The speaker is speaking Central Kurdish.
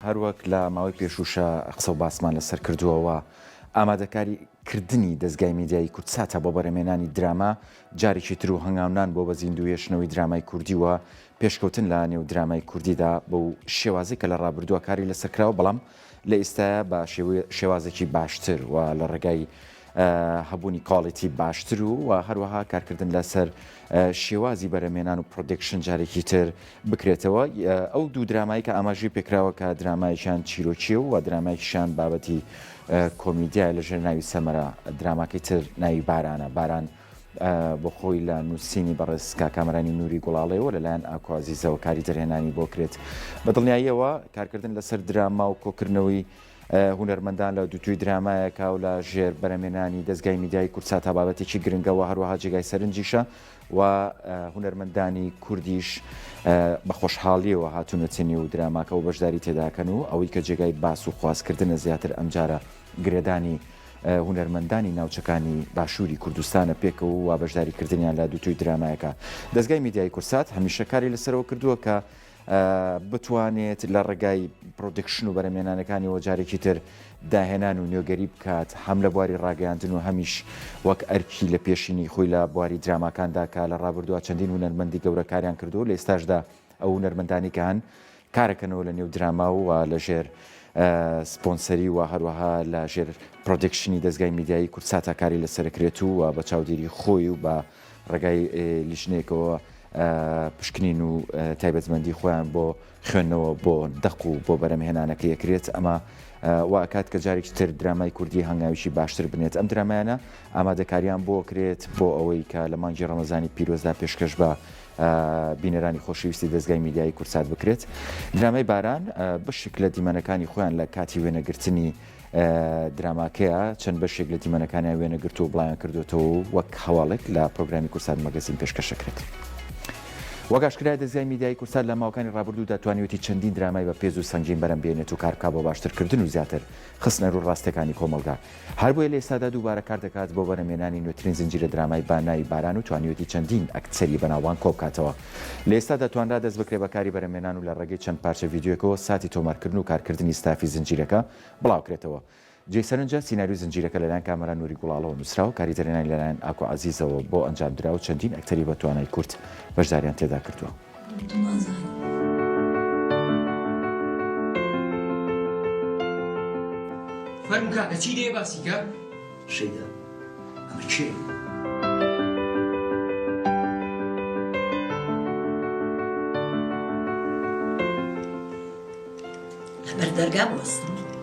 هەروەک لە ماوەی پێشوشە قسە و باسمان لەسەر کردووەوە ئامادەکاری کردنی دەستگای میدیایی کورتساتە بۆ بەرەمێنانی دراما جارێکی تر و هەنگاونان بۆ بە زیندوێشنەوەی درامای کوردیوە پێشکەوتن لە نێو درامای کوردیدا بۆ شێوازی کە لە ڕابردووە کاری لەسەرکراوە بەڵام لە ئێستاە بە شێوازێکی باشتر و لە ڕێگای هەبوونی کاڵێتی باشتر و هەروەها کارکردن لەسەر شێوازی بەرەمێنان و پرۆدکشن جارێکی تر بکرێتەوە ئەو دوو درامایی کە ئاماژی پێکراوە کە درامایشان چیرۆکیە و درامایکیشان بابەتی کۆمیدیای لەژێر ناوی سەمەرە دراماکەی تر ناوی بارانە باران بۆ خۆی لە نووسینی بەڕێز کاکامەرانی نووری گوڵاڵەوە لەلایەن ئاکوازیزەوە کاری دەرهێنانی بۆ کرێت بە دڵنیاییەوە کارکردن لەسەر دراما و کۆکردنەوەی هونەرمەندان لە دووتوی درامایەکە و لە ژێر بەرەمێنانی دەستگای میدیایی کورتساتە بابەتێکی گرنگەوە هەروەها جێگای سەرنجیشە و هونەرمەندانی کوردیش بە خۆشحاڵیەوە هاتوونەچێنی و دراماکە و بەشداری تێداکەن و ئەوەی کە جێگای باس و خوازکردنە زیاتر ئەمجارە گرێدانی هونەرمەندانی ناوچەکانی باشووری کوردستانە پێکەوە و بەشداریکردنیان لە دووتوی درامایەکە دەستگای میدیایی کورتسات هەمیشە کاری لەسەرەوە کردووە کە بتوانێت لە ڕێگای پرۆدکشن و بەرەمێنانەکانی جارێکی تر داهێنان و نوێگەری بکات هەم لە بواری ڕاگەیاندن و هەمیش وەک ئەرکی لە پێشینی خۆی لە بواری دراماکاندا کە لە ڕابردووە چەندین هونەرمەندی گەورەکاریان کردو لە ئێستاشدا ئەو هونەرمەندانی کە هەن کارەکەنەوە لە نێو دراما و لەژێر سپۆنسەری و هەروەها لە ژێر پرۆدکشنی دەستگای میدیایی کورتساتە کاری لەسەرکرێت و بە چاودێری خۆی و بە ڕێگای لیژنێکەوە پشکنین و تایبەتمەندی خۆیان بۆ خوێندنەوە بۆ دەق و بۆ بەرەمهێنانەکە یەکرێت ئەمە واکات کە جارێکی تر درامای کوردی هەنگاویشی باشتر بنێت ئەم درامایانە ئامادەکاریان بۆ کرێت بۆ ئەوەی کە لە مانگی ڕەمەزانی پیرۆزدا پێشکەش بە بینەرانی خۆشەویستی دەستگای میدیایی کورتسات بکرێت درامای باران بەشێک لە دیمەنەکانی خۆیان لە کاتی وێنەگرتنی دراماکەیە چەند بەشێک لە دیمەنەکانیان وێنەگرتو و بڵایان کردوێتەوە وەک هەواڵێک لە پرۆگرامی کورتسات مەگەزین پێشکەشەکرێت. وەگاشتکرای دەستگای میدیایی کورتسات لە ماوەکانی ڕابردوودا توانیوێتی چەندین درامای بە پێز و سەنگین بەرەم بێنێت و کارکا بۆ باشترکردن و زیاتر خستنە ڕوو ڕاستەکانی کۆمەلگا هەر بۆیە لە ئێستادا دووبارە کار دەکات بۆ بەرەمێنانی نوێترین زنجیرە درامای بانایی باران و توانیوێتی چەندین ئەکسەری بەناوبان کۆبکاتەوە لە ئێستا دەتوانرا دەست بکرێ بەکاری بەرەمێنان و لە ڕێگەی چەند پارچە ڤیدیۆکەوە ساتی تۆمارکردن و کارکردنی ستافی زنجیرەکە بڵاوکرێتەوە جێ سەرنجە سیناریو زنجیرەکە لەلایەن کامەرا نووری گوڵاڵەوە نووسرا و کاری دەرهێنانی لەلایەن ئاکۆ عەزیزەوە بۆ ئەنجامدرا و چەندین ئەکتەری بە توانای کورد بەشداریان تێدا کردووە. فەرمووکە ئەچی لێ باسیکە؟ شەیدا ئەمە چێ؟ لەبەر دەرگا بوەستم